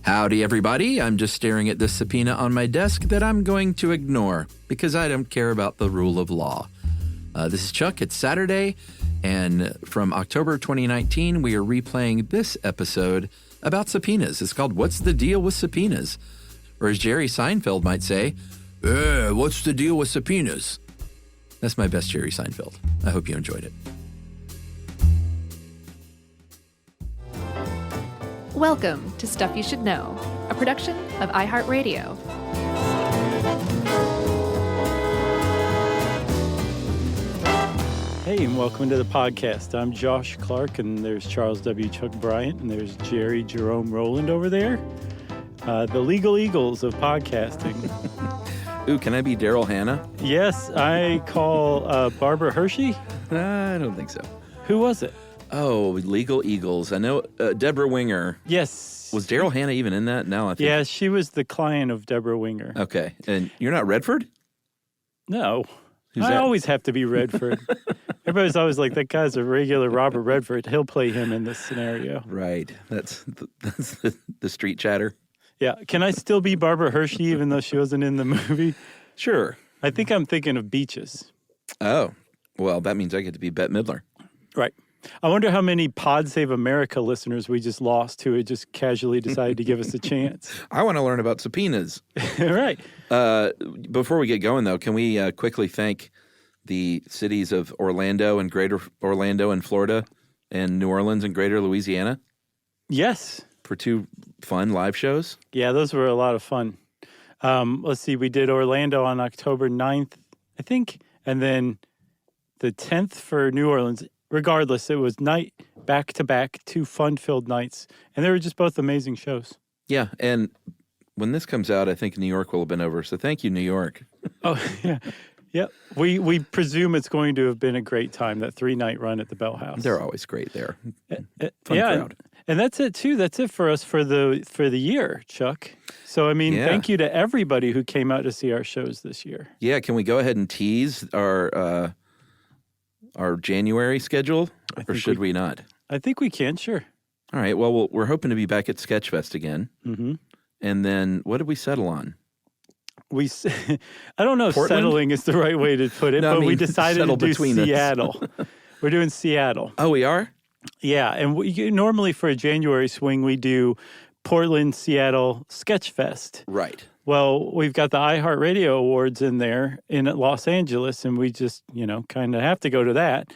Howdy, everybody. I'm just staring at this subpoena on my desk that I'm going to ignore because I don't care about the rule of law. This is Chuck. It's Saturday, and from October 2019, we are replaying this episode about subpoenas. It's called What's the Deal with Subpoenas? Or as Jerry Seinfeld might say, what's the deal with subpoenas? That's my best Jerry Seinfeld. I hope you enjoyed it. Welcome to Stuff You Should Know, a production of iHeartRadio. Hey, and welcome to the podcast. I'm Josh Clark, and there's Charles W. Chuck Bryant, and there's Jerry Jerome Rowland over there. The legal eagles of podcasting. Ooh, can I be Daryl Hannah? Yes, I call Barbara Hershey. I don't think so. Who was it? Oh, legal eagles. I know Deborah Winger. Yes. Was Daryl Hannah even in that? No, I think. Yeah, she was the client of Deborah Winger. Okay. And you're not Redford? No. Who's I that? always have to be Redford. Everybody's always like, that guy's a regular Robert Redford. He'll play him in this scenario. Right. That's the street chatter. Yeah. Can I still be Barbara Hershey even though she wasn't in the movie? Sure. I think I'm thinking of Beaches. Oh, well, that means I get to be Bette Midler. Right. I wonder how many Pod Save America listeners we just lost who had just casually decided to give us a chance. I want to learn about subpoenas. Right. Before we get going, though, can we quickly thank the cities of Orlando and Greater Orlando in Florida and New Orleans and Greater Louisiana? Yes. For 2 fun live shows? Yeah, those were a lot of fun. Let's see, we did Orlando on October 9th, I think, and then the 10th for New Orleans. Regardless, it was night back-to-back, 2 fun-filled nights, and they were just both amazing shows. Yeah, and when this comes out, I think New York will have been over, so thank you, New York. Oh, yeah. Yep. We presume it's going to have been a great time, that 3-night run at the Bell House. They're always great there. Fun yeah, crowd. And that's it, too. That's it for us for the year, Chuck. So, I mean, Thank you to everybody who came out to see our shows this year. Yeah, can we go ahead and tease our January schedule, or should we not? I think we can, sure. All right, well, we're hoping to be back at Sketchfest again. Mm-hmm. And then what did we settle on? I don't know if Portland? settling is the right way to put it, but we decided to do Seattle. We're doing Seattle. Oh, we are? Yeah, and normally for a January swing, we do Portland, Seattle, Sketchfest. Right. Well, we've got the iHeartRadio Awards in there in Los Angeles, and we just, kind of have to go to that.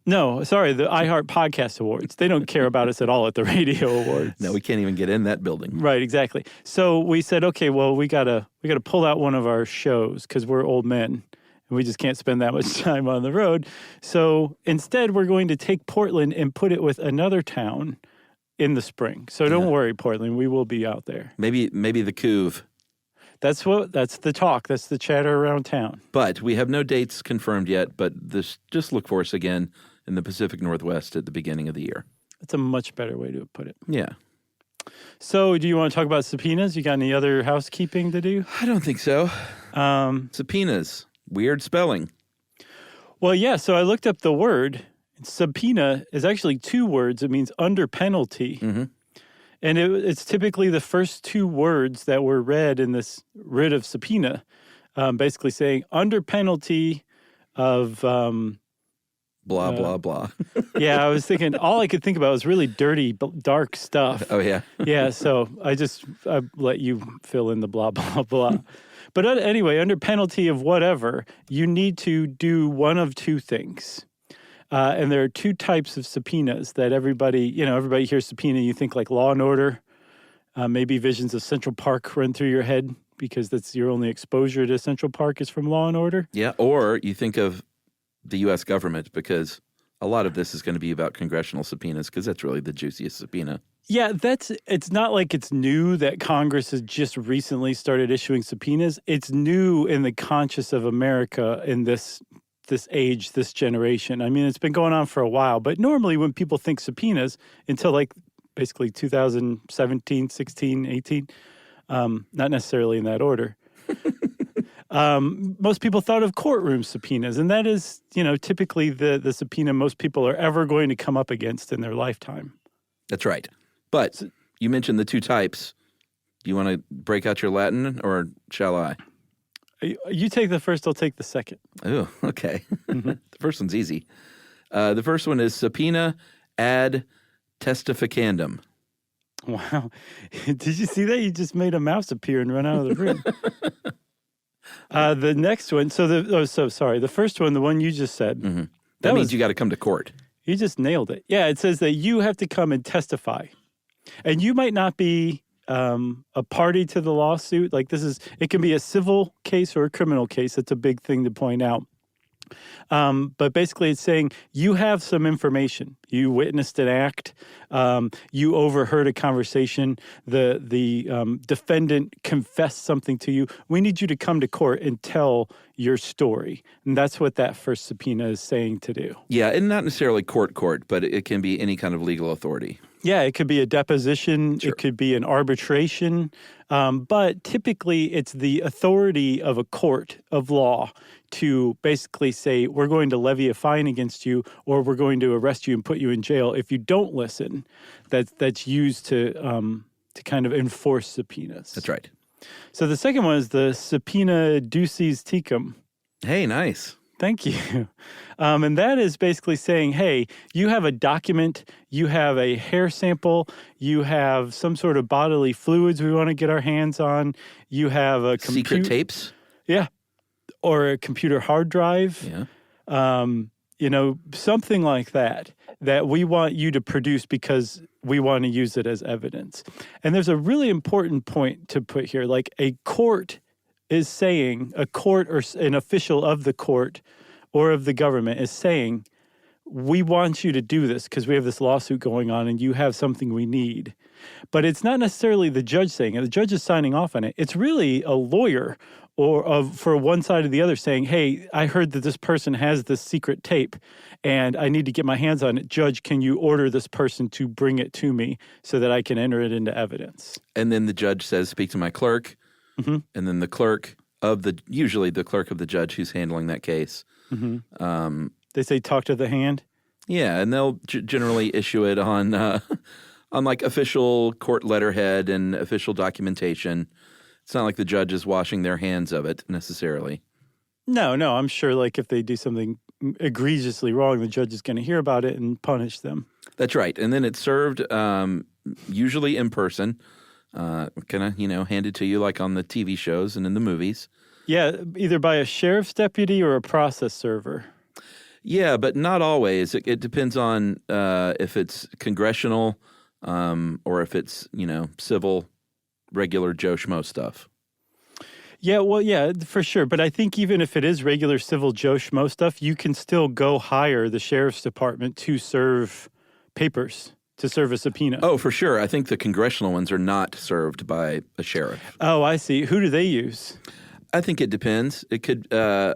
No, sorry, the iHeart Podcast Awards. They don't care about us at all at the radio awards. No, we can't even get in that building. Right, exactly. So we said, okay, well, we gotta pull out one of our shows because we're old men and we just can't spend that much time on the road. So instead, we're going to take Portland and put it with another town in the spring. So don't worry, Portland, we will be out there. Maybe the Couve. That's the talk. That's the chatter around town. But we have no dates confirmed yet, but just look for us again in the Pacific Northwest at the beginning of the year. That's a much better way to put it. Yeah. So do you want to talk about subpoenas? You got any other housekeeping to do? I don't think so. Subpoenas. Weird spelling. Well, yeah. So I looked up the word. Subpoena is actually 2 words. It means under penalty. Mm-hmm. And it's typically the first 2 words that were read in this writ of subpoena, basically saying under penalty of... blah, blah, blah. Yeah, I was thinking, all I could think about was really dirty, dark stuff. Oh, yeah. Yeah, so I let you fill in the blah, blah, blah. But anyway, under penalty of whatever, you need to do one of 2 things. And there are 2 types of subpoenas that everybody hears subpoena, you think like Law and Order, maybe visions of Central Park run through your head because that's your only exposure to Central Park is from Law and Order. Yeah, or you think of the U.S. government because a lot of this is going to be about congressional subpoenas because that's really the juiciest subpoena. Yeah, it's not like it's new that Congress has just recently started issuing subpoenas. It's new in the conscience of America in this age, this generation. I mean, it's been going on for a while, but normally when people think subpoenas until like basically 2017, 16, 18, not necessarily in that order. Most people thought of courtroom subpoenas, and that is, typically the subpoena most people are ever going to come up against in their lifetime. That's right. But you mentioned the two types. Do you want to break out your Latin, or shall I? You take the first, I'll take the second. Oh, okay. The first one's easy. The first one is subpoena ad testificandum. Wow. Did you see that? You just made a mouse appear and run out of the room. The next one, the first one, the one you just said. Mm-hmm. That means you got to come to court. You just nailed it. Yeah, it says that you have to come and testify. And you might not be a party to the lawsuit. Like it can be a civil case or a criminal case. That's a big thing to point out. But basically it's saying you have some information. You witnessed an act. You overheard a conversation. The defendant confessed something to you. We need you to come to court and tell your story. And that's what that first subpoena is saying to do. Yeah, and not necessarily court, but it can be any kind of legal authority. Yeah, it could be a deposition. Sure. It could be an arbitration. But typically it's the authority of a court of law to basically say, we're going to levy a fine against you, or we're going to arrest you and put you in jail if you don't listen. That's used to kind of enforce subpoenas. That's right. So the second one is the subpoena duces tecum. Hey, nice. Thank you. And that is basically saying, hey, you have a document, you have a hair sample, you have some sort of bodily fluids we want to get our hands on, you have a secret tapes? Yeah. Or a computer hard drive. Yeah. Something like that we want you to produce because we want to use it as evidence. And there's a really important point to put here. Like a court is saying, a court or an official of the court or of the government is saying, we want you to do this because we have this lawsuit going on and you have something we need. But it's not necessarily the judge saying it. The judge is signing off on it. It's really a lawyer for one side or the other saying, hey, I heard that this person has this secret tape and I need to get my hands on it. Judge, can you order this person to bring it to me so that I can enter it into evidence? And then the judge says, speak to my clerk. Mm-hmm. And then usually the clerk of the judge who's handling that case. Mm-hmm. They say talk to the hand? Yeah, and they'll generally issue it on like official court letterhead and official documentation. It's not like the judge is washing their hands of it necessarily. No, I'm sure like if they do something egregiously wrong, the judge is going to hear about it and punish them. That's right. And then it's served usually in person, kind of, handed to you like on the TV shows and in the movies. Yeah, either by a sheriff's deputy or a process server. Yeah, but not always. It depends on if it's congressional or if it's, civil, regular Joe Schmo stuff. Yeah, well, yeah, for sure. But I think even if it is regular civil Joe Schmo stuff, you can still go hire the sheriff's department to serve papers, to serve a subpoena. Oh, for sure. I think the congressional ones are not served by a sheriff. Oh, I see. Who do they use? I think it depends. It could, the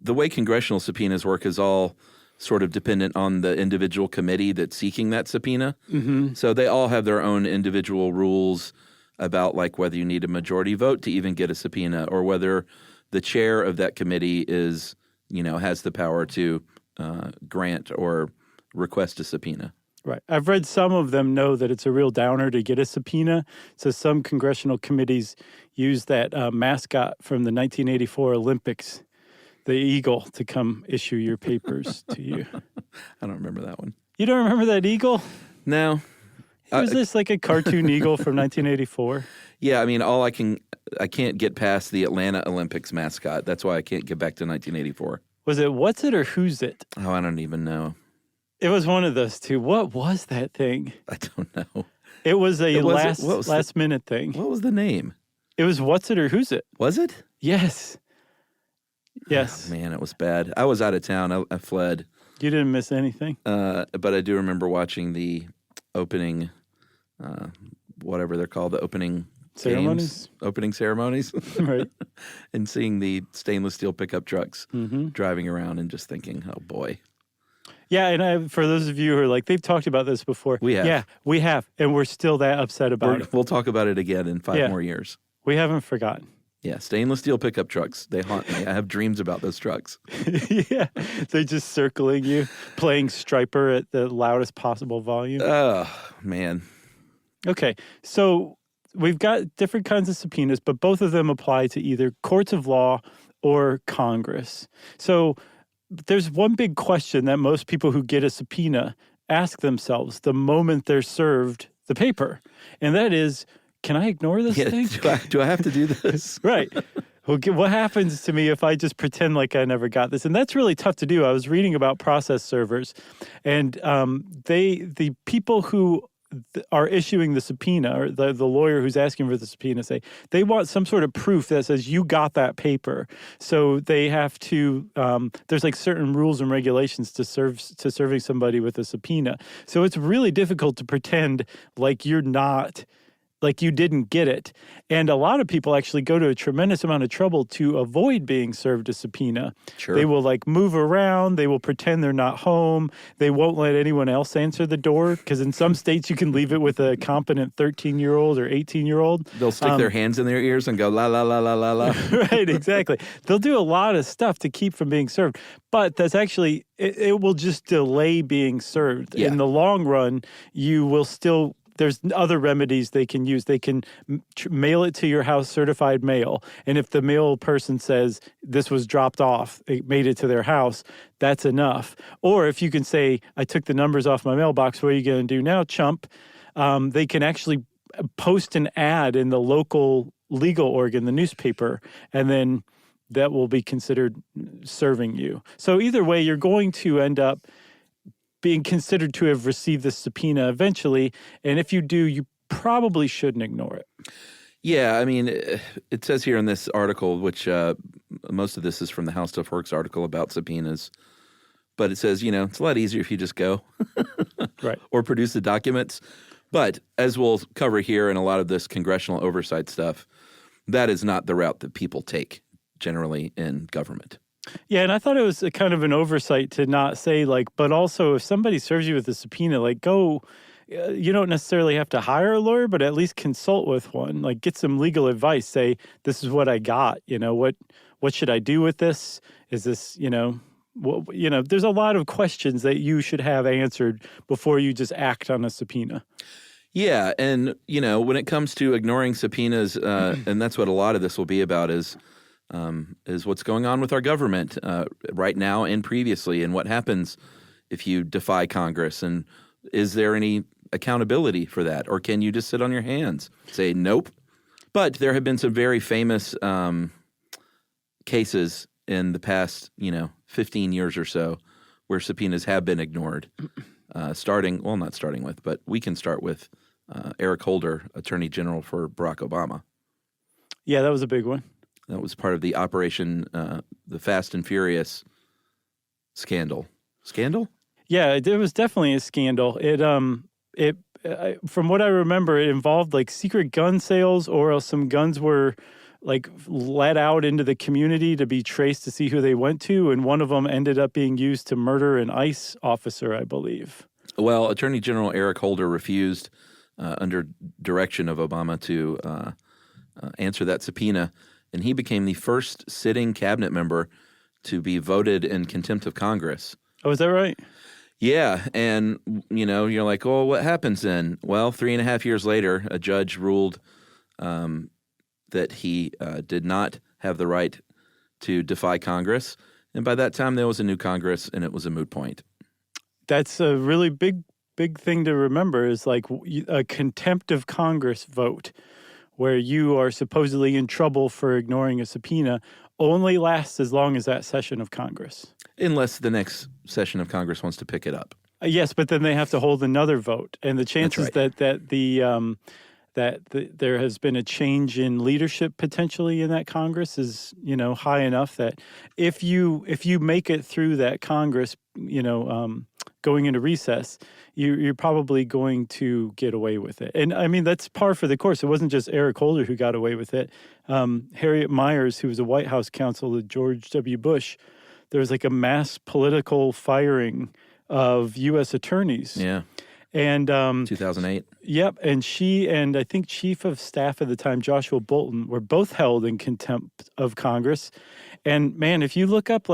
way congressional subpoenas work is all sort of dependent on the individual committee that's seeking that subpoena. Mm-hmm. So they all have their own individual rules about like whether you need a majority vote to even get a subpoena or whether the chair of that committee is, has the power to grant or request a subpoena. Right. I've read some of them know that it's a real downer to get a subpoena. So some congressional committees use that mascot from the 1984 Olympics, the eagle, to come issue your papers to you. I don't remember that one. You don't remember that eagle? No. Was this like a cartoon eagle from 1984? Yeah, I can't get past the Atlanta Olympics mascot. That's why I can't get back to 1984. Was it What's It or Who's It? Oh, I don't even know. It was one of those two. What was that thing? I don't know. It was a last minute thing. What was the name? It was What's It or Who's It? Was it? Yes. Yes. Oh, man, it was bad. I was out of town. I fled. You didn't miss anything? But I do remember watching the opening, whatever they're called, the opening ceremonies. Opening ceremonies. Right. And seeing the stainless steel pickup trucks driving around and just thinking, oh, boy. Yeah, and for those of you who are like, they've talked about this before. We have. Yeah, we have. And we're still that upset about it. We'll talk about it again in 5 more years. We haven't forgotten. Yeah, stainless steel pickup trucks. They haunt me. I have dreams about those trucks. Yeah, they're just circling you, playing Striper at the loudest possible volume. Oh, man. Okay, so we've got different kinds of subpoenas, but both of them apply to either courts of law or Congress. So there's one big question that most people who get a subpoena ask themselves the moment they're served the paper, and that is, can I ignore this thing? Do I have to do this? Right. What happens to me if I just pretend like I never got this? And that's really tough to do. I was reading about process servers, and the people who are issuing the subpoena, or the lawyer who's asking for the subpoena, say they want some sort of proof that says you got that paper. So they have to. There's like certain rules and regulations to serving somebody with a subpoena. So it's really difficult to pretend like you're not. Like you didn't get it. And a lot of people actually go to a tremendous amount of trouble to avoid being served a subpoena. Sure. They will like move around. They will pretend they're not home. They won't let anyone else answer the door because in some states you can leave it with a competent 13-year-old or 18-year-old. They'll stick their hands in their ears and go, la, la, la, la, la, la. Right, exactly. They'll do a lot of stuff to keep from being served. But that's actually, it will just delay being served. Yeah. In the long run, you will still... There's other remedies they can use. They can mail it to your house, certified mail. And if the mail person says this was dropped off, it made it to their house, that's enough. Or if you can say, I took the numbers off my mailbox, what are you going to do now, chump? They can actually post an ad in the local legal organ, the newspaper, and then that will be considered serving you. So either way, you're going to end up being considered to have received the subpoena eventually. And if you do, you probably shouldn't ignore it. Yeah, I mean, it says here in this article, which most of this is from the How Stuff Works article about subpoenas, but it says, it's a lot easier if you just go right, or produce the documents. But as we'll cover here in a lot of this congressional oversight stuff, that is not the route that people take generally in government. Yeah, and I thought it was a kind of an oversight to not say, but also if somebody serves you with a subpoena, go, you don't necessarily have to hire a lawyer, but at least consult with one, get some legal advice. Say, this is what I got, what should I do with this? Is this, there's a lot of questions that you should have answered before you just act on a subpoena. Yeah, and, when it comes to ignoring subpoenas, and that's what a lot of this will be about is what's going on with our government right now and previously, and what happens if you defy Congress, and is there any accountability for that, or can you just sit on your hands, say nope? But there have been some very famous cases in the past, 15 years or so, where subpoenas have been ignored. Not starting with, but we can start with Eric Holder, Attorney General for Barack Obama. Yeah, that was a big one. That was part of the Operation, the Fast and Furious scandal. Scandal? Yeah, it was definitely a scandal. It from what I remember, it involved secret gun sales, or else some guns were let out into the community to be traced to see who they went to, and one of them ended up being used to murder an ICE officer, I believe. Well, Attorney General Eric Holder refused, under direction of Obama, to answer that subpoena. And he became the first sitting cabinet member to be voted in contempt of Congress. Oh, is that right? Yeah. And, you're like, oh, what happens then? Well, 3.5 years later, a judge ruled that he did not have the right to defy Congress. And by that time, there was a new Congress, and it was a moot point. That's a really big thing to remember, is a contempt of Congress vote, where you are supposedly in trouble for ignoring a subpoena, only lasts as long as that session of Congress. Unless the next session of Congress wants to pick it up. Yes, but then they have to hold another vote. And the chances that there has been a change in leadership potentially in that Congress is, high enough that if you make it through that Congress, going into recess, you're probably going to get away with it. And I mean, that's par for the course. It wasn't just Eric Holder who got away with it. Harriet Miers, who was a White House counsel to George W. Bush, there was a mass political firing of U.S. attorneys. Yeah. And 2008. Yep. And she and I think Chief of Staff at the time, Joshua Bolten, were both held in contempt of Congress. And man, if you look up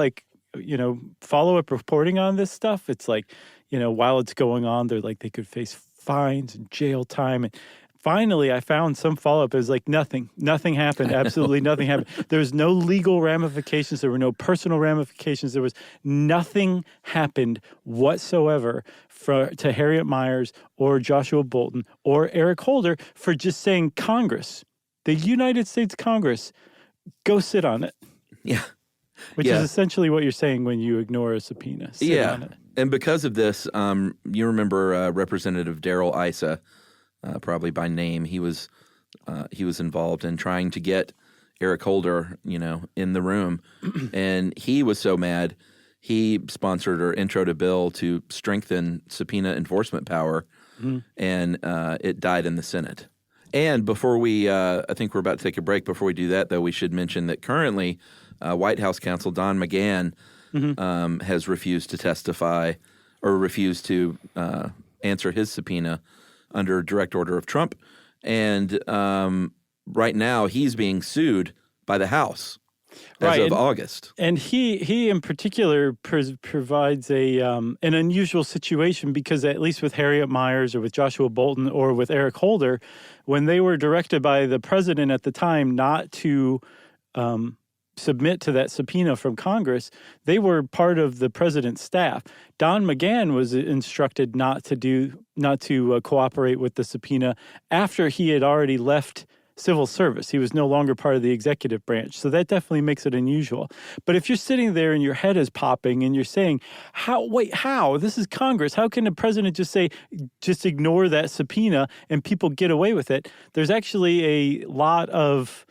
follow-up reporting on this stuff, it's while it's going on, they're they could face fines and jail time. And finally, I found some follow-up. It was like nothing happened. Absolutely nothing happened. There was no legal ramifications. There were no personal ramifications. There was nothing happened whatsoever to Harriet Miers or Joshua Bolten or Eric Holder for just saying Congress, the United States Congress, go sit on it. Yeah. Which is essentially what you're saying when you ignore a subpoena. Sit on it. And because of this, you remember Representative Darrell Issa, probably by name. He was involved in trying to get Eric Holder, in the room, and he was so mad he sponsored or introed a bill to strengthen subpoena enforcement power, and it died in the Senate. And before we, I think we're about to take a break. Before we do that, though, we should mention that currently White House counsel Don McGahn has refused to testify or refused to answer his subpoena under direct order of Trump. And right now he's being sued by the House as of August. And he in particular provides an unusual situation because at least with Harriet Miers or with Joshua Bolten or with Eric Holder, when they were directed by the president at the time not to submit to that subpoena from Congress, they were part of the president's staff. Don McGahn was instructed not to cooperate with the subpoena after he had already left civil service. He was no longer part of the executive branch. So that definitely makes it unusual. But if you're sitting there and your head is popping and you're saying, how? This is Congress. How can the president just ignore that subpoena and people get away with it? There's actually a lot of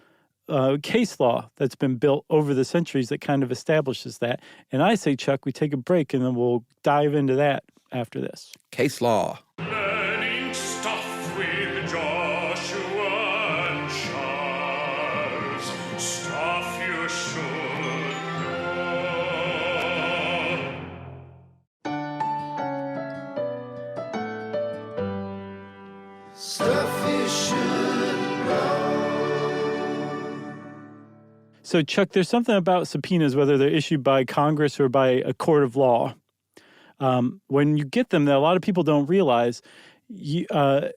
case law that's been built over the centuries that kind of establishes that. And I say, Chuck, we take a break and then we'll dive into that after this. Case law. Learning stuff with Joshua and Charles. Stuff you should know. Stuff you should know. So, Chuck, there's something about subpoenas, whether they're issued by Congress or by a court of law. When you get them, that a lot of people don't realize they're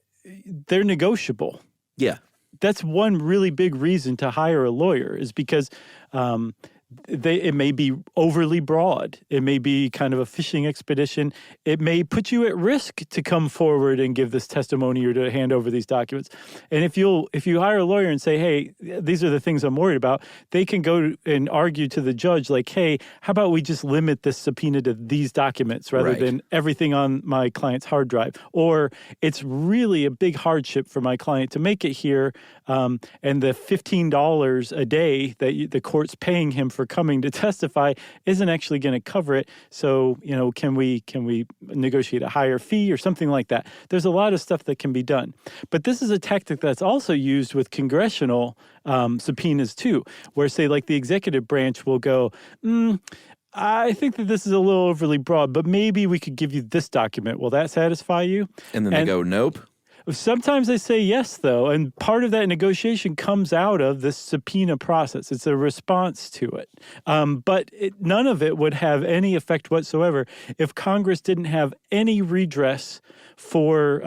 negotiable. Yeah. That's one really big reason to hire a lawyer is because it may be overly broad. It may be kind of a fishing expedition. It may put you at risk to come forward and give this testimony or to hand over these documents. And if you hire a lawyer and say, hey, these are the things I'm worried about, they can go and argue to the judge like, hey, how about we just limit this subpoena to these documents rather than everything on my client's hard drive? Or it's really a big hardship for my client to make it here, and the $15 a day that the court's paying him for coming to testify isn't actually going to cover it. So, can we negotiate a higher fee or something like that? There's a lot of stuff that can be done. But this is a tactic that's also used with congressional subpoenas too, where say like the executive branch will go, I think that this is a little overly broad, but maybe we could give you this document. Will that satisfy you? And then they go, nope. Sometimes they say yes, though, and part of that negotiation comes out of this subpoena process. It's a response to it. But none of it would have any effect whatsoever if Congress didn't have any redress for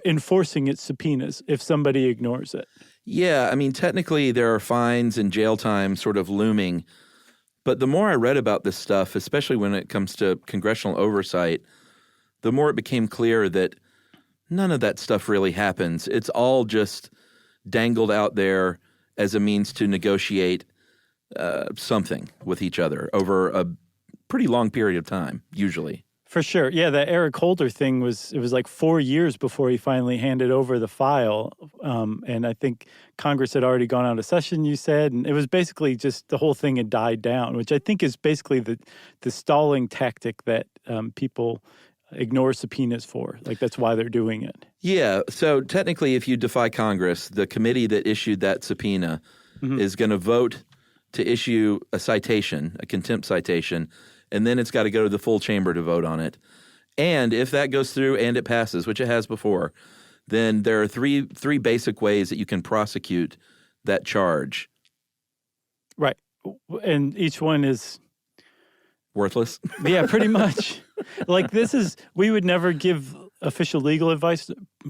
enforcing its subpoenas if somebody ignores it. Yeah, I mean, technically there are fines and jail time sort of looming. But the more I read about this stuff, especially when it comes to congressional oversight, the more it became clear that none of that stuff really happens. It's all just dangled out there as a means to negotiate something with each other over a pretty long period of time, usually. For sure. Yeah, the Eric Holder thing was like 4 years before he finally handed over the file. And I think Congress had already gone out of session, you said. And it was basically just the whole thing had died down, which I think is basically the stalling tactic that people ignore subpoenas for. Like, that's why they're doing it. Yeah. So technically, if you defy Congress, the committee that issued that subpoena is going to vote to issue a citation, a contempt citation, and then it's got to go to the full chamber to vote on it. And if that goes through and it passes, which it has before, then there are three basic ways that you can prosecute that charge. Right. And each one is worthless. Yeah, pretty much. Like, we would never give official legal advice,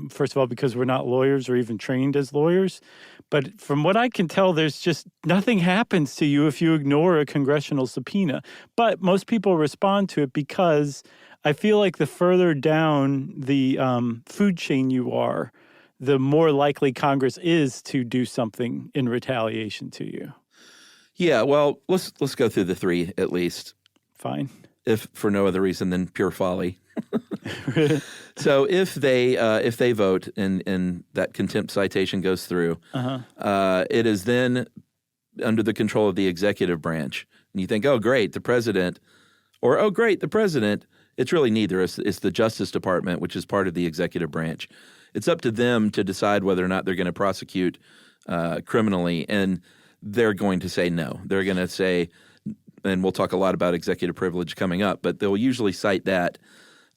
first of all, because we're not lawyers or even trained as lawyers. But from what I can tell, there's just nothing happens to you if you ignore a congressional subpoena. But most people respond to it because I feel like the further down the food chain you are, the more likely Congress is to do something in retaliation to you. Yeah, well, let's go through the three at least. Fine. If for no other reason than pure folly. So if they vote and that contempt citation goes through, it is then under the control of the executive branch. And you think, oh, great, the president, or oh, great, the president. It's really neither. It's the Justice Department, which is part of the executive branch. It's up to them to decide whether or not they're going to prosecute criminally, and they're going to say no. They're going to say, and we'll talk a lot about executive privilege coming up, but they'll usually cite that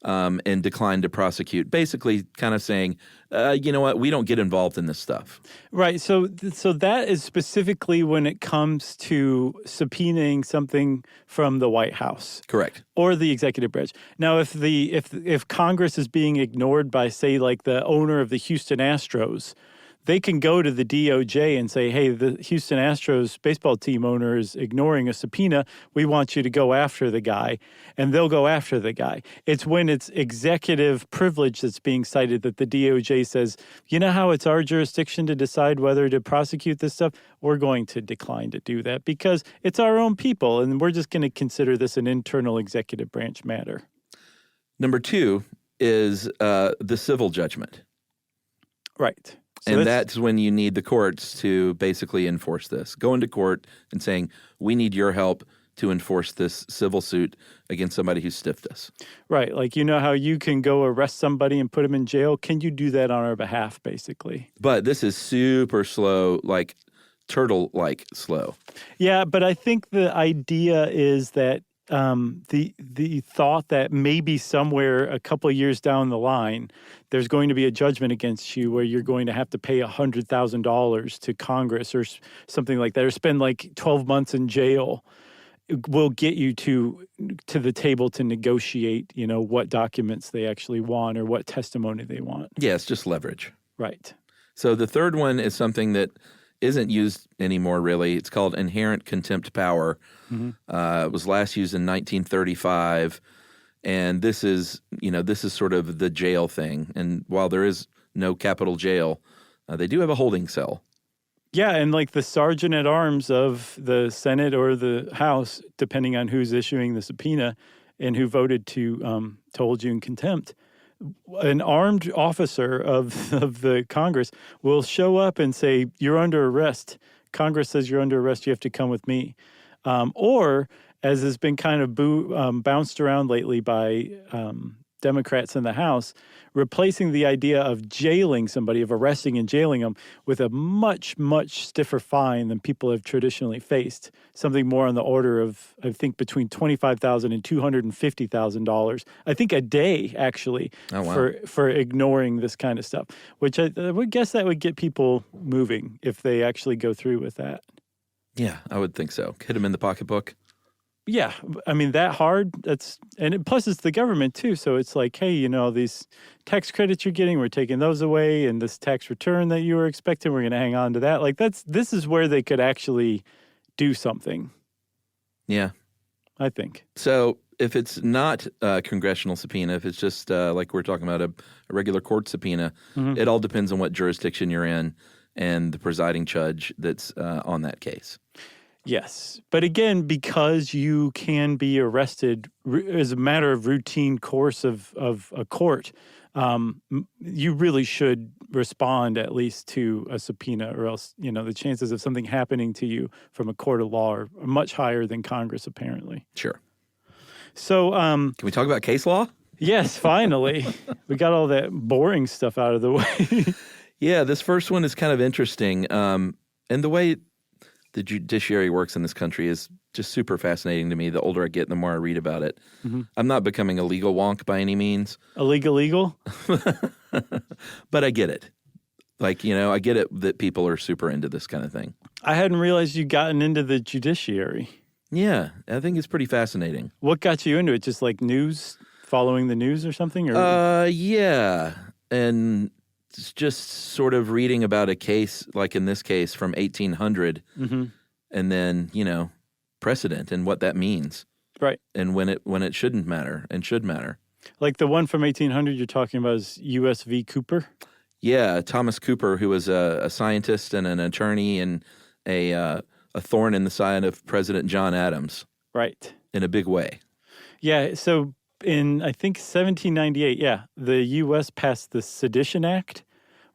and decline to prosecute, basically kind of saying, you know what, we don't get involved in this stuff. Right. So that is specifically when it comes to subpoenaing something from the White House. Correct. Or the executive branch. Now, if Congress is being ignored by, say, like the owner of the Houston Astros, they can go to the DOJ and say, hey, the Houston Astros baseball team owner is ignoring a subpoena. We want you to go after the guy. And they'll go after the guy. It's when it's executive privilege that's being cited that the DOJ says, you know how it's our jurisdiction to decide whether to prosecute this stuff? We're going to decline to do that because it's our own people, and we're just going to consider this an internal executive branch matter. Number two is the civil judgment. Right. So and that's when you need the courts to basically enforce this. Go into court and saying, we need your help to enforce this civil suit against somebody who stiffed us. Right. Like, you know how you can go arrest somebody and put them in jail? Can you do that on our behalf, basically? But this is super slow, like turtle-like slow. Yeah, but I think the idea is that the thought that maybe somewhere a couple of years down the line, there's going to be a judgment against you where you're going to have to pay $100,000 to Congress or something like that, or spend like 12 months in jail, will get you to the table to negotiate, you know, what documents they actually want or what testimony they want. Yeah, it's just leverage. Right. So the third one is something that isn't used anymore, really. It's called inherent contempt power. It was last used in 1935, and this is sort of the jail thing. And while there is no capital jail, they do have a holding cell. Yeah, and like the sergeant at arms of the Senate or the House, depending on who's issuing the subpoena and who voted to hold you in contempt, an armed officer of the Congress will show up and say, you're under arrest. Congress says you're under arrest. You have to come with me. Or, as has been kind of bounced around lately by Democrats in the House, replacing the idea of jailing somebody, of arresting and jailing them, with a much, much stiffer fine than people have traditionally faced. Something more on the order of, I think, between $25,000 and $250,000. I think a day, actually, for ignoring this kind of stuff. Which I would guess that would get people moving if they actually go through with that. Yeah, I would think so. Hit them in the pocketbook. Yeah, I mean, that hard, plus it's the government too, so it's like, hey, you know, these tax credits you're getting, we're taking those away, and this tax return that you were expecting, we're going to hang on to that. Like, this is where they could actually do something. Yeah. I think. So if it's not a congressional subpoena, if it's just like we're talking about a regular court subpoena, it all depends on what jurisdiction you're in and the presiding judge that's on that case. Yes. But again, because you can be arrested as a matter of routine course of a court, you really should respond at least to a subpoena, or else, you know, the chances of something happening to you from a court of law are much higher than Congress, apparently. Sure. So, can we talk about case law? Yes, finally. We got all that boring stuff out of the way. Yeah, this first one is kind of interesting. And the way the judiciary works in this country is just super fascinating to me. The older I get, the more I read about it. I'm not becoming a legal wonk by any means. Illegal? But I get it. Like, you know, I get it that people are super into this kind of thing. I hadn't realized you'd gotten into the judiciary. Yeah, I think it's pretty fascinating. What got you into it? Just like news following the news or something? Or Yeah. And just sort of reading about a case, like in this case from 1800, and then, precedent and what that means. Right. And when it shouldn't matter and should matter. Like the one from 1800 you're talking about is U.S. v. Cooper? Yeah, Thomas Cooper, who was a scientist and an attorney and a thorn in the side of President John Adams. Right. In a big way. Yeah, so in, I think, 1798, the U.S. passed the Sedition Act,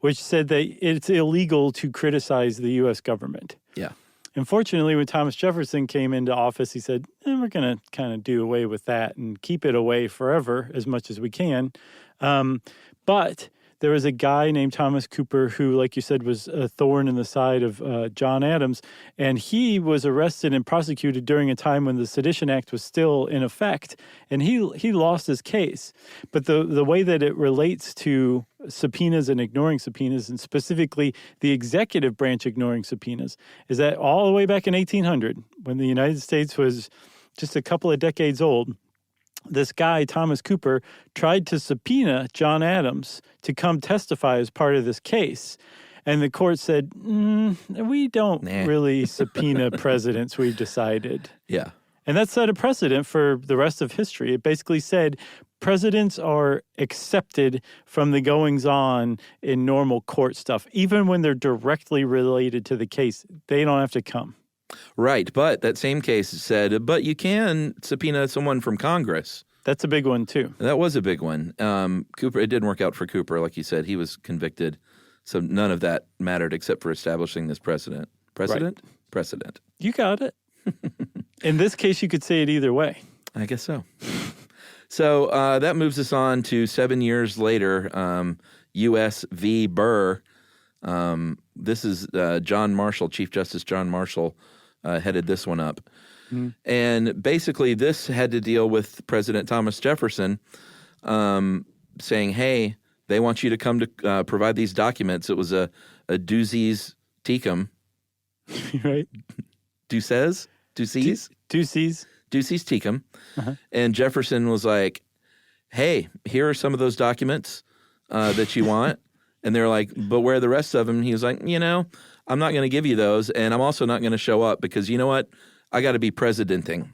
which said that it's illegal to criticize the U.S. government. Yeah. Unfortunately, when Thomas Jefferson came into office, he said, we're going to kind of do away with that and keep it away forever as much as we can. But there was a guy named Thomas Cooper who, like you said, was a thorn in the side of John Adams, and he was arrested and prosecuted during a time when the Sedition Act was still in effect, and he lost his case. But the way that it relates to subpoenas and ignoring subpoenas, and specifically the executive branch ignoring subpoenas, is that all the way back in 1800, when the United States was just a couple of decades old, this guy, Thomas Cooper, tried to subpoena John Adams to come testify as part of this case. And the court said, we don't really subpoena presidents, we've decided. Yeah. And that set a precedent for the rest of history. It basically said presidents are accepted from the goings-on in normal court stuff. Even when they're directly related to the case, they don't have to come. Right, but that same case said, but you can subpoena someone from Congress. That's a big one, too. That was a big one. Cooper, it didn't work out for Cooper. Like you said, he was convicted. So none of that mattered except for establishing this precedent. Precedent? Right. Precedent. You got it. In this case, you could say it either way. I guess so. So that moves us on to 7 years later, U.S. v. Burr. This is John Marshall, Chief Justice John Marshall, headed this one up. And basically this had to deal with President Thomas Jefferson saying, hey, they want you to come to provide these documents. It was a doozies tecum. Right. Deuces? Deuces? Deuces. Deuces tecum. And Jefferson was like, hey, here are some of those documents that you want. And they're like, but where are the rest of them? And he was like, I'm not going to give you those. And I'm also not going to show up because you know what? I got to be presidenting.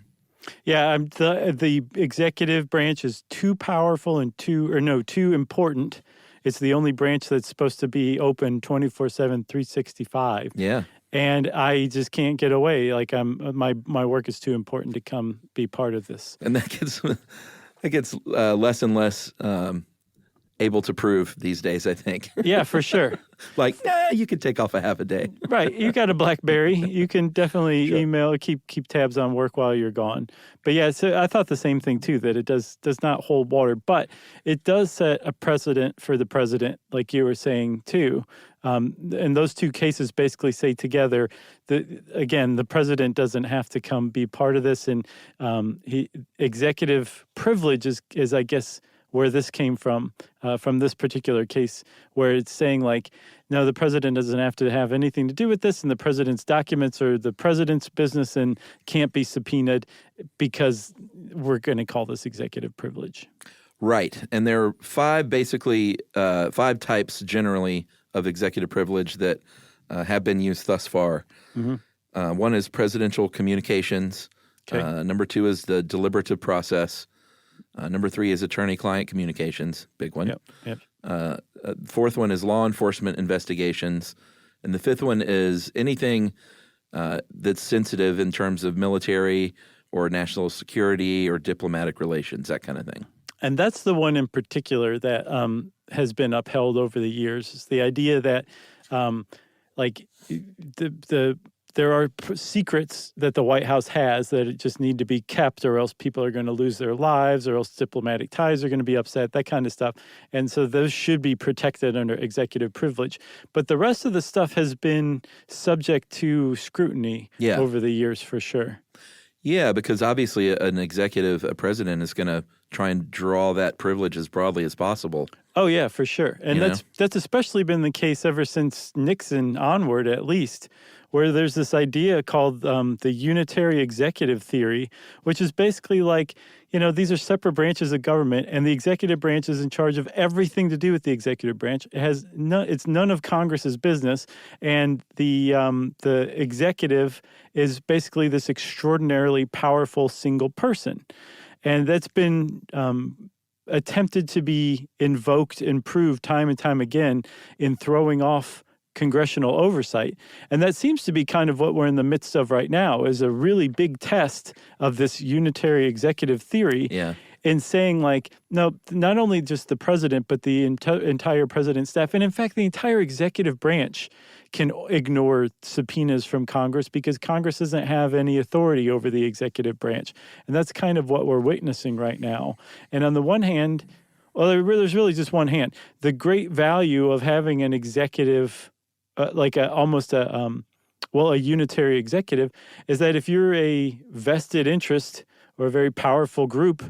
Yeah, the executive branch is too powerful and too important. It's the only branch that's supposed to be open 24/7, 365. Yeah. And I just can't get away. Like my work is too important to come be part of this. And that gets less and less able to prove these days, I think. Yeah, for sure. Like, you could take off a half a day. Right. You got a BlackBerry. You can definitely email, keep tabs on work while you're gone. But yeah, so I thought the same thing too, that it does not hold water, but it does set a precedent for the president, like you were saying too. And those two cases basically say together that, again, the president doesn't have to come be part of this. And executive privilege is, I guess, where this came from this particular case, where it's saying like, no, the president doesn't have to have anything to do with this, and the president's documents are the president's business and can't be subpoenaed because we're going to call this executive privilege. Right. And there are five types generally of executive privilege that have been used thus far. One is presidential communications. Okay. Number two is the deliberative process. Number three is attorney-client communications, big one. Yep. Fourth one is law enforcement investigations. And the fifth one is anything that's sensitive in terms of military or national security or diplomatic relations, that kind of thing. And that's the one in particular that has been upheld over the years. It's the idea that there are secrets that the White House has that it just need to be kept, or else people are going to lose their lives, or else diplomatic ties are going to be upset, that kind of stuff. And so those should be protected under executive privilege. But the rest of the stuff has been subject to scrutiny over the years for sure. Yeah, because obviously a president is going to try and draw that privilege as broadly as possible. Oh, yeah, for sure. And You that's especially been the case ever since Nixon onward, at least, where there's this idea called the unitary executive theory, which is basically like, these are separate branches of government, and the executive branch is in charge of everything to do with the executive branch. It's none of Congress's business, and the executive is basically this extraordinarily powerful single person. And that's been attempted to be invoked and proved time and time again in throwing off congressional oversight. And that seems to be kind of what we're in the midst of right now, is a really big test of this unitary executive theory. Yeah. In saying, like, no, not only just the president, but the entire president's staff, and in fact, the entire executive branch can ignore subpoenas from Congress because Congress doesn't have any authority over the executive branch. And that's kind of what we're witnessing right now. And on the one hand, well, there's really just one hand. The great value of having an executive, a unitary executive, is that if you're a vested interest or a very powerful group,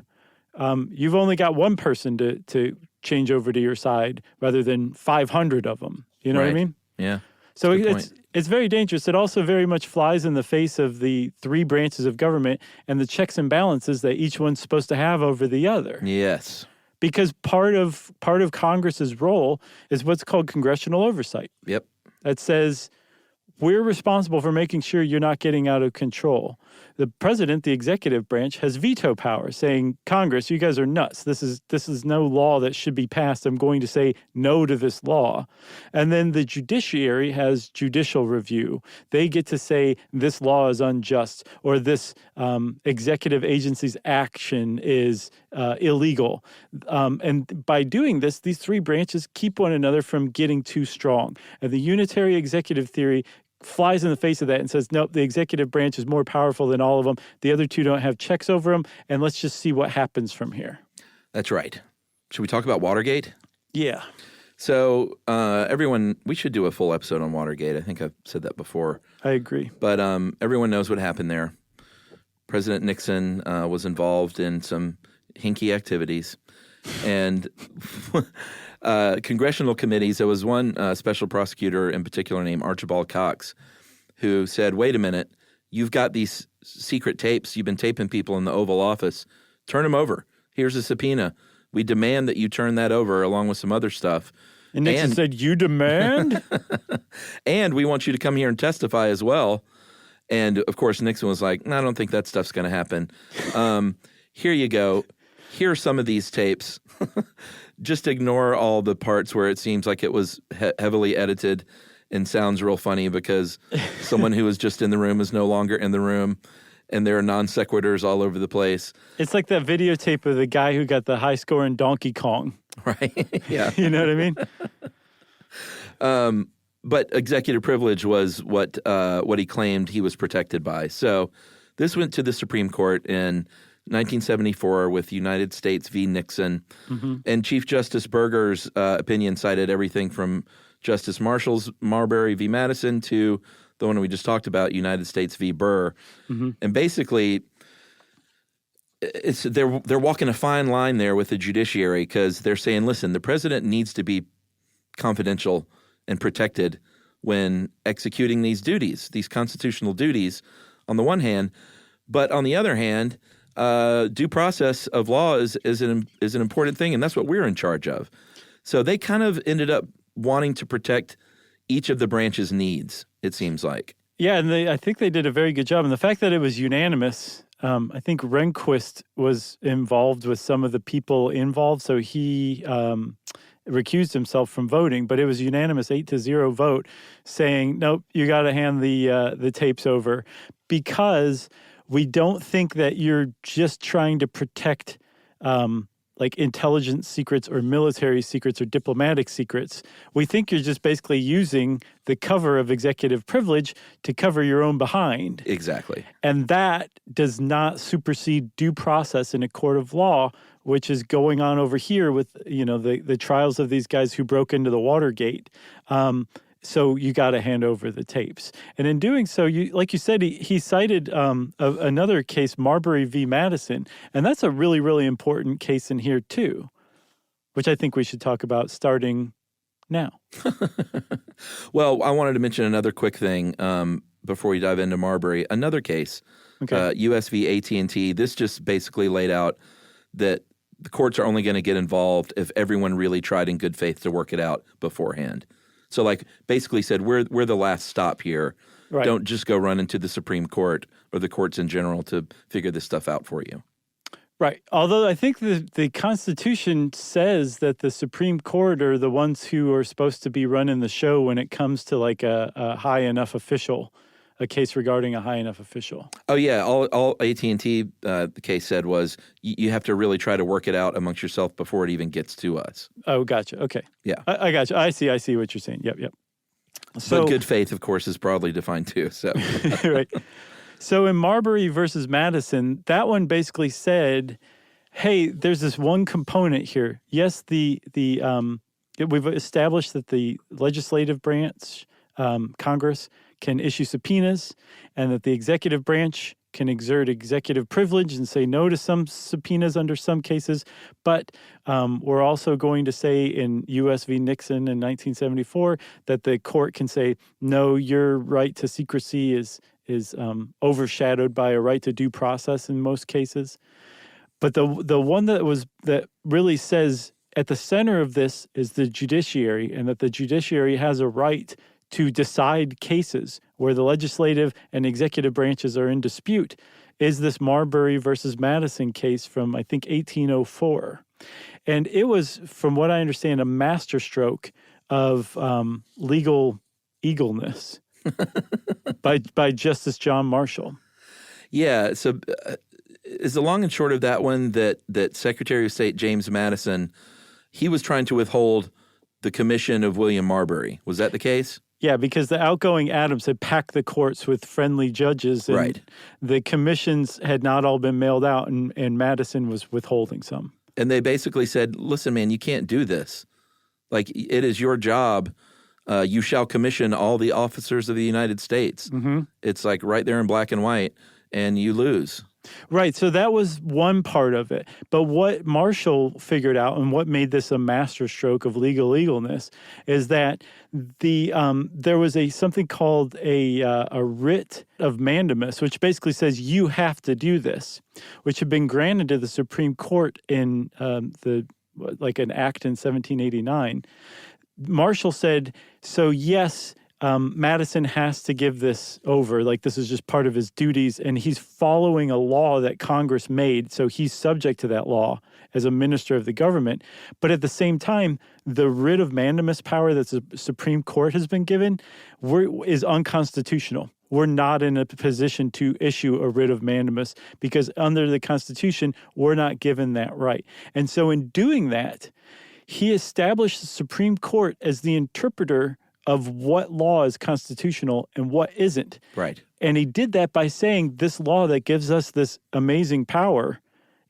you've only got one person to change over to your side rather than 500 of them. You know what I mean? Yeah. So it's very dangerous. It also very much flies in the face of the three branches of government and the checks and balances that each one's supposed to have over the other. Yes. Because part of Congress's role is what's called congressional oversight. Yep. That says we're responsible for making sure you're not getting out of control. The president, the executive branch, has veto power, saying, Congress, you guys are nuts. This is no law that should be passed. I'm going to say no to this law. And then the judiciary has judicial review. They get to say this law is unjust, or this executive agency's action is illegal. And by doing this, these three branches keep one another from getting too strong. And the unitary executive theory flies in the face of that and says, nope, the executive branch is more powerful than all of them. The other two don't have checks over them, and let's just see what happens from here. That's right. Should we talk about Watergate? Yeah. So we should do a full episode on Watergate. I think I've said that before. I agree. But everyone knows what happened there. President Nixon was involved in some hinky activities. And congressional committees, there was one special prosecutor in particular named Archibald Cox who said, wait a minute, you've got these secret tapes. You've been taping people in the Oval Office. Turn them over. Here's a subpoena. We demand that you turn that over along with some other stuff. And Nixon said, you demand? And we want you to come here and testify as well. And, of course, Nixon was like, no, I don't think that stuff's going to happen. Here you go. Here are some of these tapes. Just ignore all the parts where it seems like it was heavily edited and sounds real funny because someone who was just in the room is no longer in the room, and there are non sequiturs all over the place. It's like that videotape of the guy who got the high score in Donkey Kong. Right? Yeah. You know what I mean? But executive privilege was what he claimed he was protected by. So this went to the Supreme Court in 1974 with United States v. Nixon. Mm-hmm. And Chief Justice Berger's opinion cited everything from Justice Marshall's Marbury v. Madison to the one we just talked about, United States v. Burr. Mm-hmm. And basically, they're walking a fine line there with the judiciary because they're saying, listen, the president needs to be confidential and protected when executing these duties, these constitutional duties on the one hand. But on the other hand, due process of law is an important thing, and that's what we're in charge of. So they kind of ended up wanting to protect each of the branch's needs, it seems like. Yeah, and I think they did a very good job. And the fact that it was unanimous, I think Rehnquist was involved with some of the people involved, so he recused himself from voting, but it was unanimous 8-0 vote saying, nope, you got to hand the tapes over because we don't think that you're just trying to protect like intelligence secrets or military secrets or diplomatic secrets. We think you're just basically using the cover of executive privilege to cover your own behind. Exactly. And that does not supersede due process in a court of law, which is going on over here with, the trials of these guys who broke into the Watergate. So you got to hand over the tapes. And in doing so, like you said, he cited another case, Marbury v. Madison. And that's a really, really important case in here, too, which I think we should talk about starting now. Well, I wanted to mention another quick thing before we dive into Marbury. Another case, US v. AT&T. This just basically laid out that the courts are only going to get involved if everyone really tried in good faith to work it out beforehand. So, like, basically said, we're the last stop here. Right. Don't just go run into the Supreme Court or the courts in general to figure this stuff out for you. Right. Although I think the Constitution says that the Supreme Court are the ones who are supposed to be running the show when it comes to like a high enough official, a case regarding a high enough official. Oh, yeah. All AT&T, the case said was you have to really try to work it out amongst yourself before it even gets to us. Oh, gotcha. Okay. Yeah. I gotcha. I see what you're saying. Yep. So, but good faith, of course, is broadly defined too. So right. So in Marbury versus Madison, that one basically said, hey, there's this one component here. Yes, we've established that the legislative branch, Congress, can issue subpoenas, and that the executive branch can exert executive privilege and say no to some subpoenas under some cases. But we're also going to say in U.S. v. Nixon in 1974 that the court can say, no, your right to secrecy is overshadowed by a right to due process in most cases. But the one that really says at the center of this is the judiciary, and that the judiciary has a right to decide cases where the legislative and executive branches are in dispute, is this Marbury versus Madison case from, I think, 1804. And it was, from what I understand, a masterstroke of legal eagleness. by Justice John Marshall. Yeah, so is the long and short of that one that Secretary of State James Madison, he was trying to withhold the commission of William Marbury. Was that the case? Yeah, because the outgoing Adams had packed the courts with friendly judges, and right. The commissions had not all been mailed out, and Madison was withholding some. And they basically said, listen, man, you can't do this. Like, it is your job. You shall commission all the officers of the United States. Mm-hmm. It's like right there in black and white, and you lose. Right. So that was one part of it. But what Marshall figured out, and what made this a masterstroke of legal eagleness, is that there was something called a writ of mandamus, which basically says you have to do this, which had been granted to the Supreme Court in an act in 1789. Marshall said, so yes, Madison has to give this over, like this is just part of his duties, and he's following a law that Congress made, so he's subject to that law as a minister of the government. But at the same time, the writ of mandamus power that the Supreme Court has been given is unconstitutional. We're not in a position to issue a writ of mandamus because under the Constitution, we're not given that right. And so in doing that, he established the Supreme Court as the interpreter of what law is constitutional and what isn't. Right. And he did that by saying this law that gives us this amazing power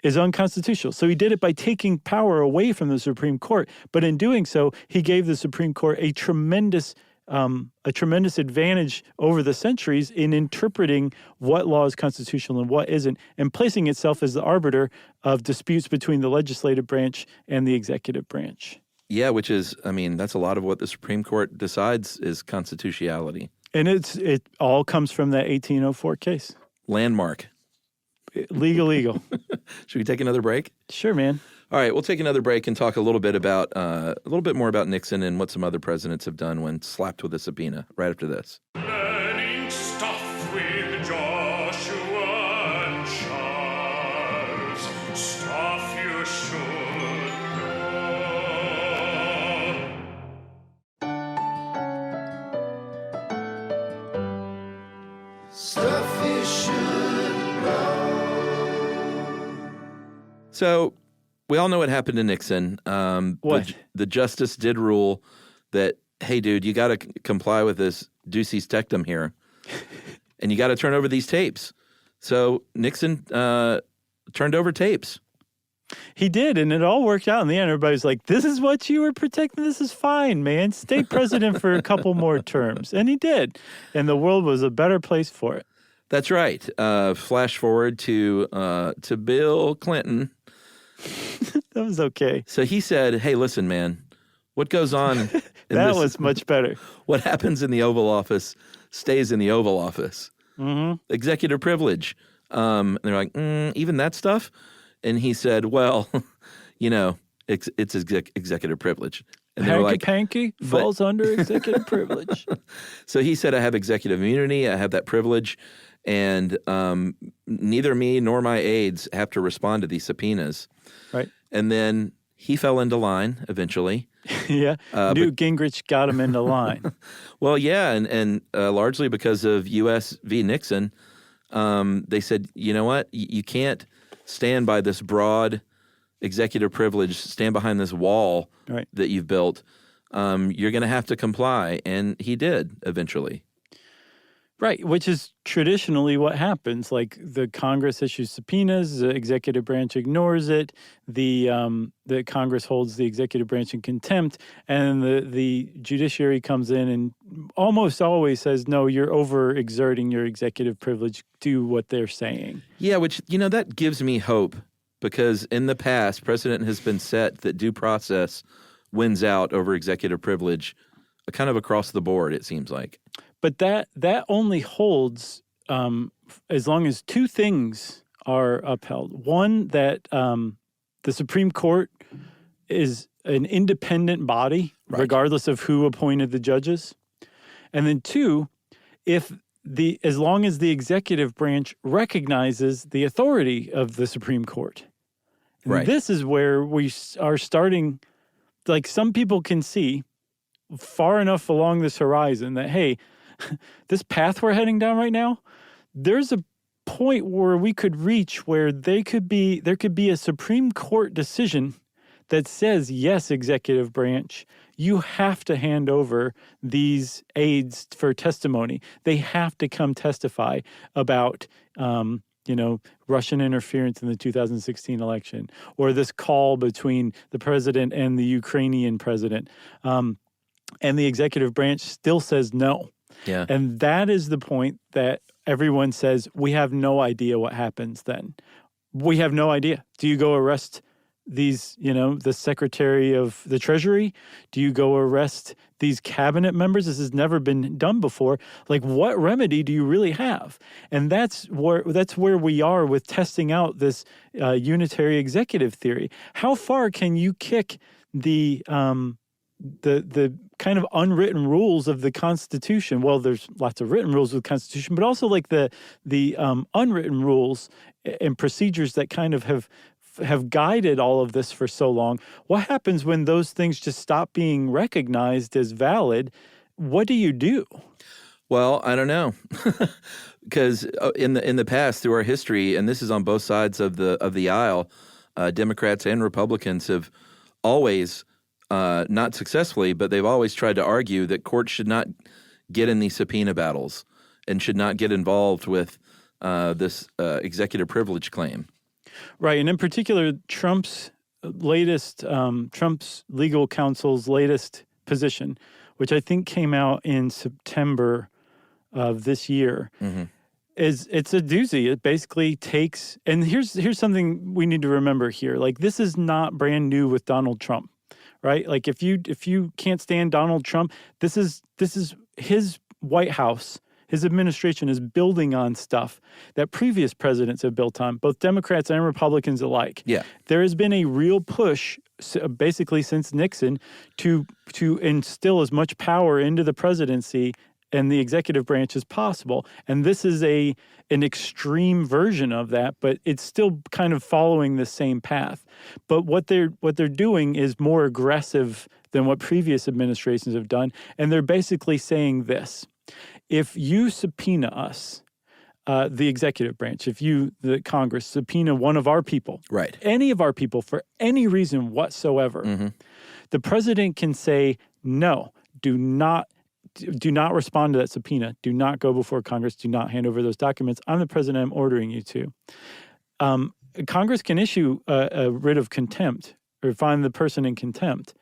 is unconstitutional. So he did it by taking power away from the Supreme Court. But in doing so, he gave the Supreme Court a tremendous advantage over the centuries in interpreting what law is constitutional and what isn't, and placing itself as the arbiter of disputes between the legislative branch and the executive branch. Yeah, which is, that's a lot of what the Supreme Court decides is constitutionality. And it all comes from that 1804 case. Landmark. Legal. Should we take another break? Sure, man. All right, we'll take another break and talk a little bit more about Nixon and what some other presidents have done when slapped with a subpoena right after this. Learning stuff with Joshua and Charles. Stuff you should know. Stuff you should know. So we all know what happened to Nixon. What? The justice did rule that, hey, dude, you got to comply with this ducis tectum here, and you got to turn over these tapes. So Nixon turned over tapes. He did, and it all worked out in the end. Everybody's like, this is what you were protecting? This is fine, man. Stay president for a couple more terms. And he did. And the world was a better place for it. That's right. Flash forward to Bill Clinton. That was okay. So he said, hey, listen, man, what goes on That was much better. What happens in the Oval Office stays in the Oval Office. Mm-hmm. Executive privilege. And they're like, even that stuff? And he said, well, it's executive privilege. And they were like, Hanky-panky falls under executive privilege. So he said, I have executive immunity. I have that privilege. And neither me nor my aides have to respond to these subpoenas. Right. And then he fell into line eventually. Yeah. Newt Gingrich got him into line. Well, yeah. And largely because of U.S. v. Nixon, they said, you know what? You can't stand by this broad executive privilege, stand behind this wall that you've built. You're going to have to comply. And he did eventually. Right, which is traditionally what happens. Like the Congress issues subpoenas, the executive branch ignores it, the Congress holds the executive branch in contempt, and the judiciary comes in and almost always says, no, you're overexerting your executive privilege, do what they're saying. Yeah, which, that gives me hope, because in the past, precedent has been set that due process wins out over executive privilege kind of across the board, it seems like. But that only holds as long as two things are upheld. One, that the Supreme Court is an independent body, regardless of who appointed the judges. And then two, as long as the executive branch recognizes the authority of the Supreme Court. And this is where we are starting, like some people can see far enough along this horizon that, hey, this path we're heading down right now, there's a point where we could reach where there could be a Supreme Court decision that says, yes, executive branch, you have to hand over these aides for testimony. They have to come testify about, Russian interference in the 2016 election, or this call between the president and the Ukrainian president. And the executive branch still says no. Yeah. And that is the point that everyone says, we have no idea what happens then. We have no idea. Do you go arrest these, the Secretary of the Treasury? Do you go arrest these cabinet members? This has never been done before. Like, what remedy do you really have? And that's where we are with testing out this unitary executive theory. How far can you kick the kind of unwritten rules of the Constitution? Well, there's lots of written rules of the Constitution, but also like the unwritten rules and procedures that kind of have guided all of this for so long. What happens when those things just stop being recognized as valid? What do you do? Well, I don't know, because in the past, through our history, and this is on both sides of the aisle, Democrats and Republicans have always, not successfully, but they've always tried to argue that courts should not get in these subpoena battles and should not get involved with this executive privilege claim. Right, and in particular, Trump's legal counsel's latest position, which I think came out in September of this year, it's a doozy. It basically takes, and here's something we need to remember here. Like, this is not brand new with Donald Trump, right? Like, if you can't stand Donald Trump, this is his White House. His administration is building on stuff that previous presidents have built on, both Democrats and Republicans alike. Yeah. There has been a real push, basically since Nixon, to instill as much power into the presidency and the executive branch as possible. And this is an extreme version of that, but it's still kind of following the same path. But what they're doing is more aggressive than what previous administrations have done, and they're basically saying this. If you subpoena us, the executive branch, if you, the Congress, subpoena one of our people, right, any of our people for any reason whatsoever, the president can say, no, do not respond to that subpoena. Do not go before Congress. Do not hand over those documents. I'm the president. I'm ordering you to. Congress can issue a writ of contempt or find the person in contempt.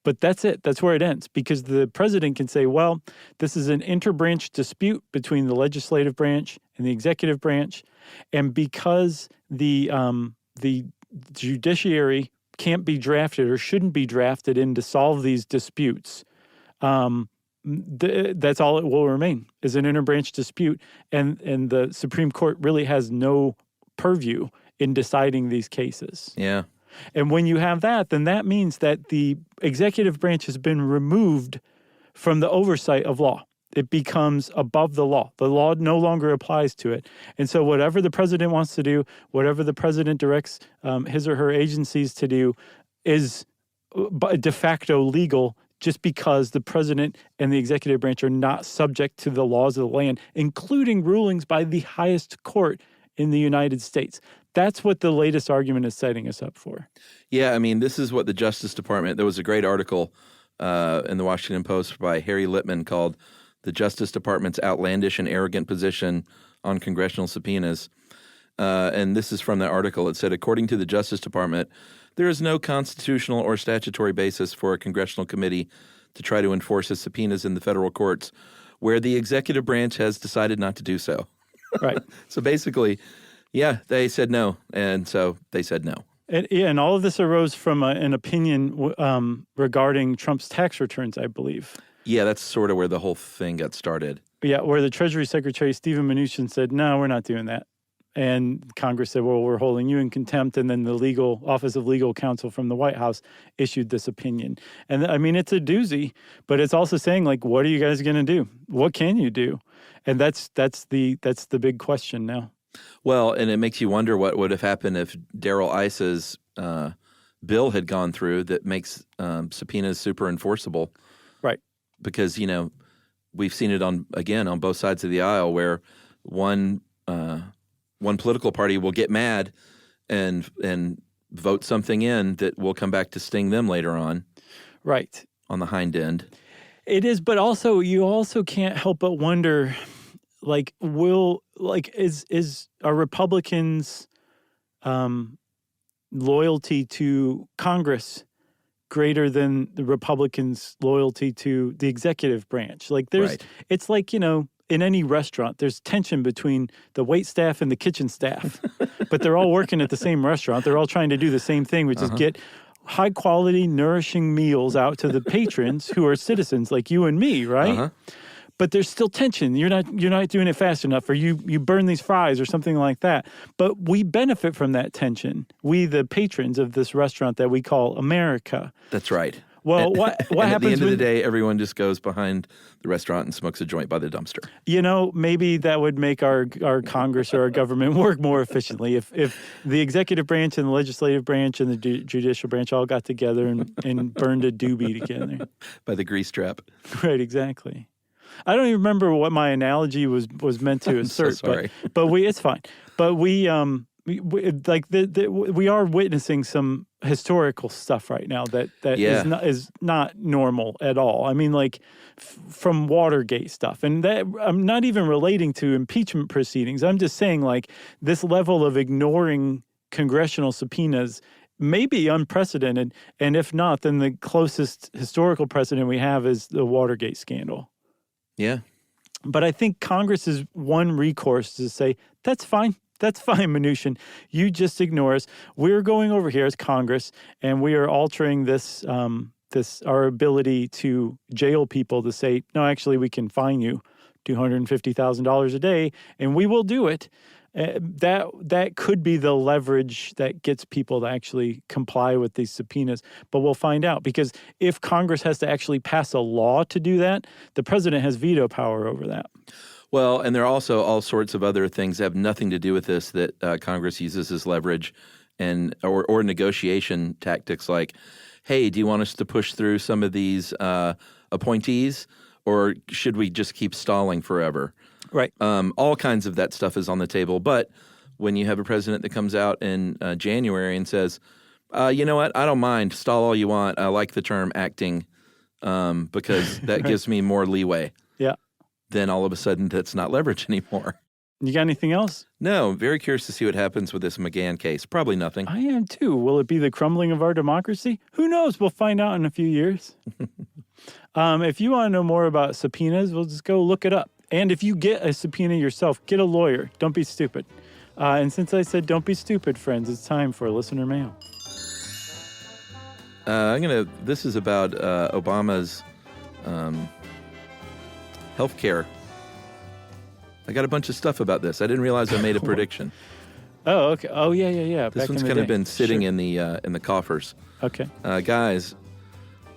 But that's it. That's where it ends, because the president can say, well, this is an interbranch dispute between the legislative branch and the executive branch. And because the judiciary can't be drafted or shouldn't be drafted in to solve these disputes, that's all it will remain, is an interbranch dispute. And the Supreme Court really has no purview in deciding these cases. Yeah. And when you have that, then that means that the executive branch has been removed from the oversight of law. It becomes above the law. The law no longer applies to it. And so whatever the president wants to do, whatever the president directs his or her agencies to do, is de facto legal, just because the president and the executive branch are not subject to the laws of the land, including rulings by the highest court in the United States. That's what the latest argument is setting us up for. Yeah, I mean, this is what the Justice Department, there was a great article in the Washington Post by Harry Littman called "The Justice Department's Outlandish and Arrogant Position on Congressional Subpoenas." And this is from that article. It said, according to the Justice Department, there is no constitutional or statutory basis for a congressional committee to try to enforce its subpoenas in the federal courts where the executive branch has decided not to do so. Right. So basically, yeah, they said no, and so they said no. And all of this arose from an opinion regarding Trump's tax returns, I believe. Yeah, that's sort of where the whole thing got started. Yeah, where the Treasury Secretary, Stephen Mnuchin, said, no, we're not doing that. And Congress said, well, we're holding you in contempt. And then the Office of Legal Counsel from the White House issued this opinion. And I mean, it's a doozy, but it's also saying, like, what are you guys going to do? What can you do? And that's the big question now. Well, and it makes you wonder what would have happened if Darrell Iss's bill had gone through that makes subpoenas super enforceable. Right. Because, we've seen it on both sides of the aisle where one political party will get mad and vote something in that will come back to sting them later on. Right. On the hind end. It is, but also you also can't help but wonder, like, are Republicans' loyalty to Congress greater than the Republicans' loyalty to the executive branch? Like, it's like, in any restaurant, there's tension between the wait staff and the kitchen staff, but they're all working at the same restaurant. They're all trying to do the same thing, which is get high quality, nourishing meals out to the patrons who are citizens like you and me, right? But there's still tension. You're not doing it fast enough, or you burn these fries or something like that. But we benefit from that tension. We, the patrons of this restaurant that we call America. That's right. Well, what happens at the end of the day, everyone just goes behind the restaurant and smokes a joint by the dumpster. Maybe that would make our Congress or our government work more efficiently if the executive branch and the legislative branch and the judicial branch all got together and burned a doobie together. By the grease trap. Right, exactly. I don't even remember what my analogy was meant to assert. So sorry. But it's fine. But we are witnessing some historical stuff right now that is not normal at all. I mean, like from Watergate stuff, and that I'm not even relating to impeachment proceedings. I'm just saying, like, this level of ignoring congressional subpoenas may be unprecedented, and if not, then the closest historical precedent we have is the Watergate scandal. Yeah. But I think Congress's one recourse is to say, that's fine. That's fine, Mnuchin. You just ignore us. We're going over here as Congress, and we are altering this our ability to jail people to say, no, actually, we can fine you $250,000 a day, and we will do it. That could be the leverage that gets people to actually comply with these subpoenas. But we'll find out, because if Congress has to actually pass a law to do that, the president has veto power over that. Well, and there are also all sorts of other things that have nothing to do with this that Congress uses as leverage or negotiation tactics like, hey, do you want us to push through some of these appointees, or should we just keep stalling forever? Right. All kinds of that stuff is on the table. But when you have a president that comes out in January and says, you know what, I don't mind, stall all you want. I like the term acting because that gives me more leeway. Yeah. Then all of a sudden that's not leverage anymore. You got anything else? No, very curious to see what happens with this McGahn case. Probably nothing. I am too. Will it be the crumbling of our democracy? Who knows? We'll find out in a few years. If you want to know more about subpoenas, we'll just go look it up. And if you get a subpoena yourself, get a lawyer. Don't be stupid. And since I said don't be stupid, friends, it's time for listener mail. This is about Obama's health care. I got a bunch of stuff about this. I didn't realize I made a prediction. Oh, okay. Oh, yeah. This one's kind of been sitting in the coffers. Okay. Guys,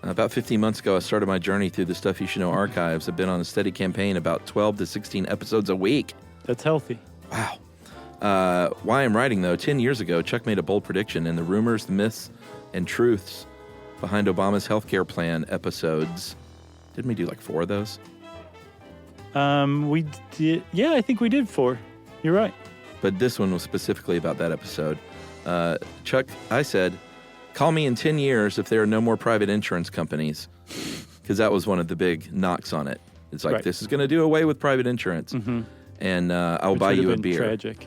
about 15 months ago, I started my journey through the Stuff You Should Know archives. I've been on a steady campaign, about 12 to 16 episodes a week. That's healthy. Wow. Why I'm writing, though, 10 years ago, Chuck made a bold prediction, and the rumors, the myths, and truths behind Obama's healthcare plan episodes. Didn't we do like 4 of those? We did. Yeah, I think we did 4. You're right. But this one was specifically about that episode. Chuck, I said, call me in 10 years if there are no more private insurance companies, because that was one of the big knocks on it. It's like, This is going to do away with private insurance, and I'll buy you a beer. Tragic.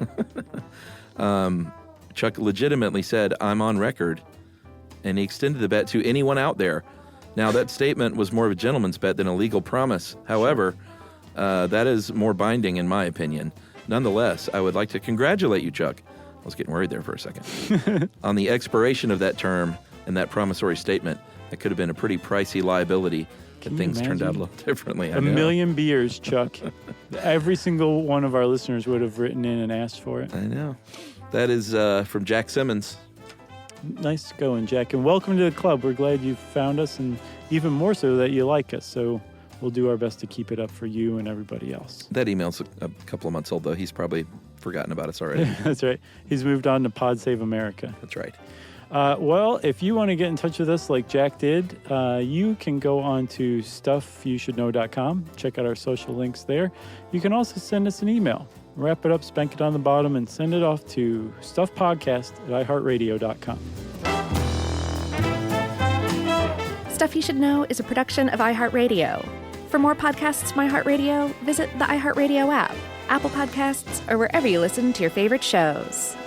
Chuck legitimately said, I'm on record, and he extended the bet to anyone out there. Now, that statement was more of a gentleman's bet than a legal promise. However, that is more binding in my opinion. Nonetheless, I would like to congratulate you, Chuck. I was getting worried there for a second. On the expiration of that term and that promissory statement, that could have been a pretty pricey liability. That things turned out a little differently. A million beers, Chuck. Every single one of our listeners would have written in and asked for it. I know. That is from Jack Simmons. Nice going, Jack. And welcome to the club. We're glad you found us, and even more so that you like us. So we'll do our best to keep it up for you and everybody else. That email's a couple of months old, though. He's probably forgotten about us already. That's right. He's moved on to Pod Save America. That's right. Well, if you want to get in touch with us like Jack did, you can go on to stuffyoushouldknow.com. Check out our social links there. You can also send us an email. Wrap it up, spank it on the bottom, and send it off to stuffpodcast@iheartradio.com. Stuff You Should Know is a production of iHeartRadio. For more podcasts from iHeartRadio, visit the iHeartRadio app, Apple Podcasts, or wherever you listen to your favorite shows.